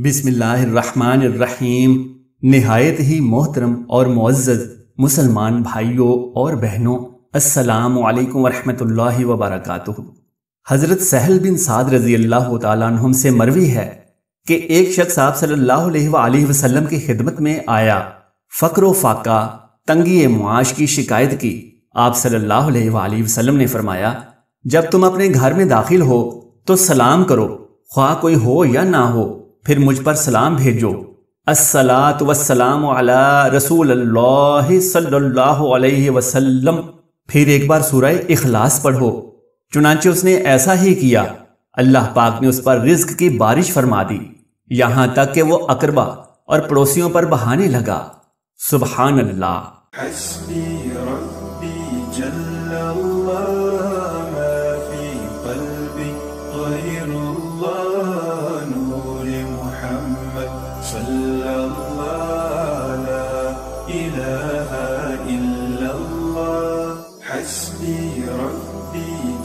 بسم اللہ الرحمن الرحیم۔ نہایت ہی محترم اور معزز مسلمان بھائیوں اور بہنوں، السلام علیکم ورحمۃ اللہ وبرکاتہ۔ حضرت سہل بن سعد رضی اللہ تعالیٰ عنہم سے مروی ہے کہ ایک شخص آپ صلی اللہ علیہ وآلہ وسلم کی خدمت میں آیا، فقر و فاقہ، تنگی معاش کی شکایت کی۔ آپ صلی اللہ علیہ وآلہ وسلم نے فرمایا، جب تم اپنے گھر میں داخل ہو تو سلام کرو، خواہ کوئی ہو یا نہ ہو، پھر مجھ پر سلام بھیجو۔ الصلاۃ والسلام علی رسول اللہ صلی اللہ علیہ وسلم۔ پھر ایک بار سورہ اخلاص پڑھو۔ چنانچہ اس نے ایسا ہی کیا۔ اللہ پاک نے اس پر رزق کی بارش فرما دی، یہاں تک کہ وہ اقربا اور پڑوسیوں پر بہانے لگا۔ سبحان اللہ۔ حسبی ربی جل اللہ ما فی قلبی غیر اللہ نور محمد صلی اللہ لا الہ الا اللہ۔ حسبی ربی